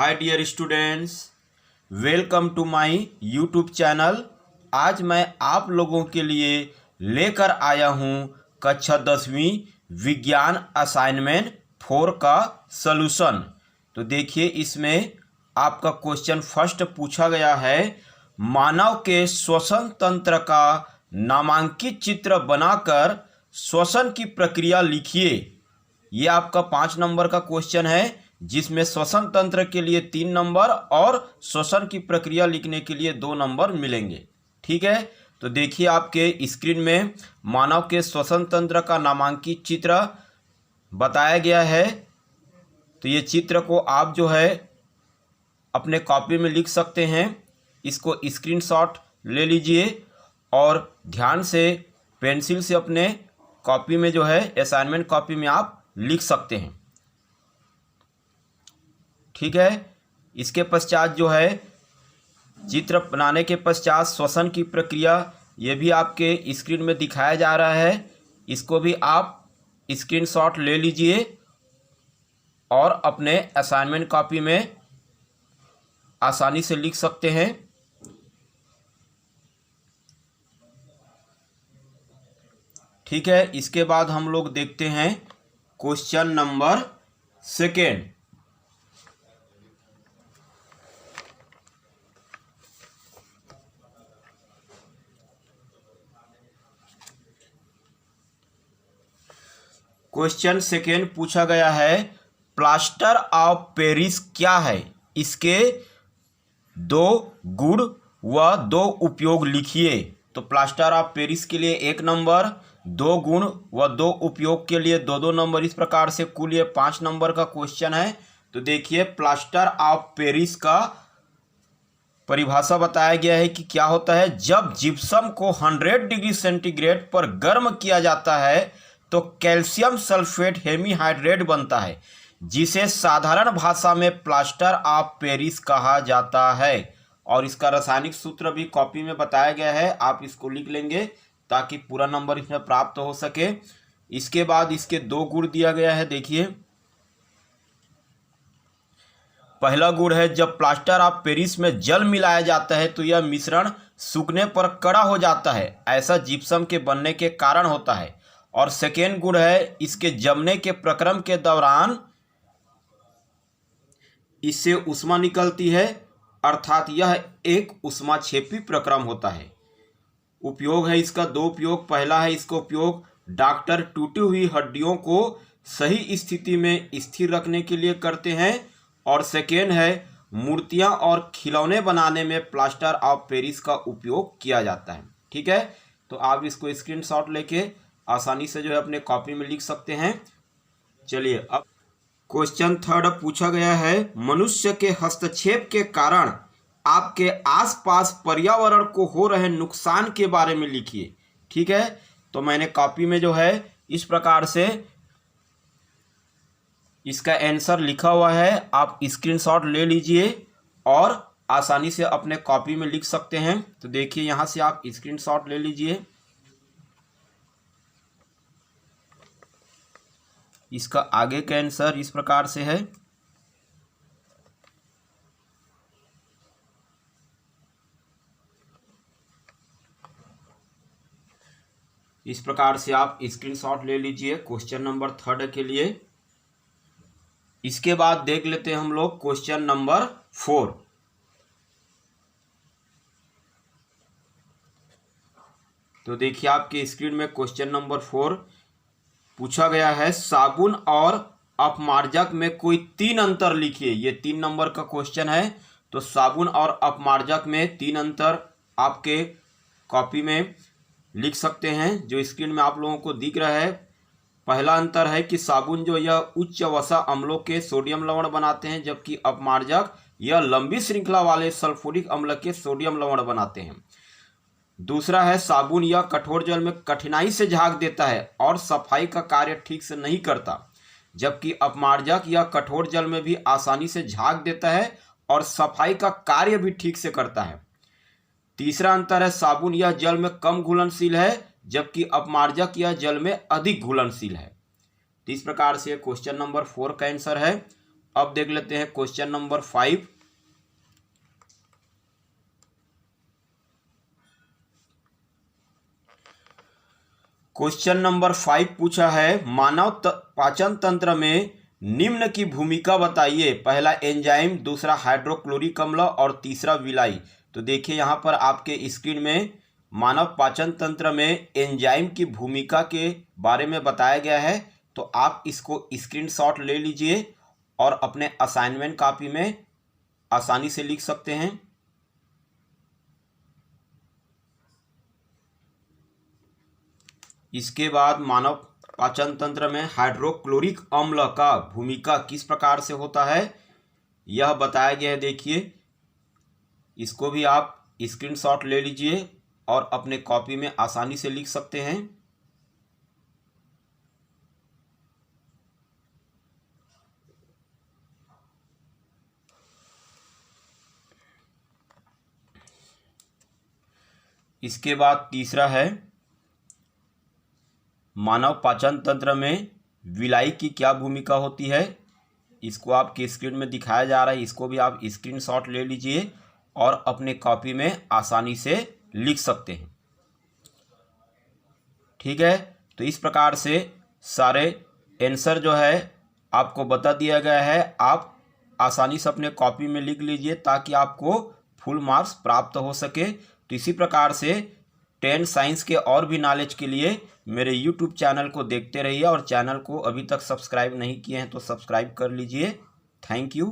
Hi dear students, welcome to my YouTube channel. आज मैं आप लोगों के लिए लेकर आया हूं कक्षा 10वीं विज्ञान असाइनमेंट 4 का सलूशन। तो देखिए, इसमें आपका क्वेश्चन फर्स्ट पूछा गया है, मानव के श्वसन तंत्र का नामांकित चित्र बनाकर श्वसन की प्रक्रिया लिखिए। ये आपका 5 नंबर का क्वेश्चन है, जिसमें श्वसन तंत्र के लिए 3 नंबर और श्वसन की प्रक्रिया लिखने के लिए 2 नंबर मिलेंगे। ठीक है, तो देखिए आपके स्क्रीन में मानव के श्वसन तंत्र का नामांकित चित्र बताया गया है। तो ये चित्र को आप जो है अपने कॉपी में लिख सकते हैं। इसको स्क्रीनशॉट ले लीजिए और ध्यान से पेंसिल से अपने कॉपी में जो है असाइनमेंट कॉपी में आप लिख सकते हैं। ठीक है, इसके पश्चात जो है चित्र बनाने के पश्चात श्वसन की प्रक्रिया, ये भी आपके स्क्रीन में दिखाया जा रहा है। इसको भी आप स्क्रीनशॉट ले लीजिए और अपने असाइनमेंट कॉपी में आसानी से लिख सकते हैं। ठीक है, इसके बाद हम लोग देखते हैं क्वेश्चन नंबर 2। क्वेश्चन 2 पूछा गया है, प्लास्टर ऑफ पेरिस क्या है, इसके 2 गुण व 2 उपयोग लिखिए। तो प्लास्टर ऑफ पेरिस के लिए 1 नंबर, 2 गुण व 2 उपयोग के लिए 2-2 नंबर। इस प्रकार से कुल ये 5 नंबर का क्वेश्चन है। तो देखिए, प्लास्टर ऑफ पेरिस का परिभाषा बताया गया है कि क्या होता है। जब जिप्सम को 100 डिग्री सेंटीग्रेड पर गर्म किया जाता है तो कैल्शियम सल्फेट हेमीहाइड्रेट बनता है, जिसे साधारण भाषा में प्लास्टर ऑफ पेरिस कहा जाता है। और इसका रासायनिक सूत्र भी कॉपी में बताया गया है, आप इसको लिख लेंगे ताकि पूरा नंबर इसमें प्राप्त हो सके। इसके बाद इसके 2 गुण दिया गया है। देखिए, पहला गुण है, जब प्लास्टर ऑफ पेरिस में जल मिलाया जाता है तो यह मिश्रण सूखने पर कड़ा हो जाता है, ऐसा जिप्सम के बनने के कारण होता है। और सेकेंड गुण है, इसके जमने के प्रक्रम के दौरान इससे ऊष्मा निकलती है, अर्थात यह एक ऊष्माक्षेपी प्रक्रम होता है। उपयोग है इसका 2 उपयोग। पहला है, इसका उपयोग डॉक्टर टूटी हुई हड्डियों को सही स्थिति में स्थिर रखने के लिए करते हैं। और सेकेंड है, मूर्तियां और खिलौने बनाने में प्लास्टर ऑफ पेरिस का उपयोग किया जाता है। ठीक है, तो आप इसको स्क्रीनशॉट लेके आसानी से जो है अपने कॉपी में लिख सकते हैं। चलिए, अब क्वेश्चन 3 पूछा गया है, मनुष्य के हस्तक्षेप के कारण आपके आसपास पर्यावरण को हो रहे नुकसान के बारे में लिखिए। ठीक है, तो मैंने कॉपी में जो है इस प्रकार से इसका आंसर लिखा हुआ है, आप स्क्रीनशॉट ले लीजिए और आसानी से अपने कॉपी में लिख सकते हैं। तो देखिए, यहाँ से आप स्क्रीनशॉट ले लीजिए। इसका आगे का आंसर इस प्रकार से है। इस प्रकार से आप स्क्रीनशॉट ले लीजिए क्वेश्चन नंबर 3 के लिए। इसके बाद देख लेते हैं हम लोग क्वेश्चन नंबर 4। तो देखिए, आपके स्क्रीन में क्वेश्चन नंबर 4 पूछा गया है, साबुन और अपमार्जक में कोई 3 अंतर लिखिए। ये 3 नंबर का क्वेश्चन है। तो साबुन और अपमार्जक में 3 अंतर आपके कॉपी में लिख सकते हैं, जो स्क्रीन में आप लोगों को दिख रहा है। पहला अंतर है कि साबुन जो यह उच्च वसा अम्लों के सोडियम लवण बनाते हैं, जबकि अपमार्जक यह लंबी श्रृंखला वाले सल्फ्यूरिक अम्ल के सोडियम लवण बनाते हैं। दूसरा है, साबुन यह कठोर जल में कठिनाई से झाग देता है और सफाई का कार्य ठीक से नहीं करता, जबकि अपमार्जक यह कठोर जल में भी आसानी से झाग देता है और सफाई का कार्य भी ठीक से करता है। तीसरा अंतर है, साबुन यह जल में कम घुलनशील है, जबकि अपमार्जक यह जल में अधिक घुलनशील है। तो इस प्रकार से क्वेश्चन नंबर 4 का आंसर है। अब देख लेते हैं क्वेश्चन नंबर 5। क्वेश्चन नंबर 5 पूछा है मानव पाचन तंत्र में निम्न की भूमिका बताइए। पहला एंजाइम, दूसरा हाइड्रोक्लोरिक अम्ल और तीसरा विलाई। तो देखिए यहाँ पर आपके स्क्रीन में मानव पाचन तंत्र में एंजाइम की भूमिका के बारे में बताया गया है। तो आप इसको स्क्रीनशॉट ले लीजिए और अपने असाइनमेंट कॉपी में आसानी से लिख सकते हैं। इसके बाद मानव पाचन तंत्र में हाइड्रोक्लोरिक अम्ल का भूमिका किस प्रकार से होता है यह बताया गया है। देखिए इसको भी आप स्क्रीनशॉट ले लीजिए और अपने कॉपी में आसानी से लिख सकते हैं। इसके बाद तीसरा है मानव पाचन तंत्र में विलाई की क्या भूमिका होती है। इसको आपके स्क्रीन में दिखाया जा रहा है, इसको भी आप स्क्रीनशॉट ले लीजिए और अपने कॉपी में आसानी से लिख सकते हैं। ठीक है, तो इस प्रकार से सारे आंसर जो है आपको बता दिया गया है। आप आसानी से अपने कॉपी में लिख लीजिए ताकि आपको फुल मार्क्स प्राप्त हो सके। तो इसी प्रकार से 10 साइंस के और भी नॉलेज के लिए मेरे YouTube चैनल को देखते रहिए और चैनल को अभी तक सब्सक्राइब नहीं किए हैं तो सब्सक्राइब कर लीजिए। Thank you.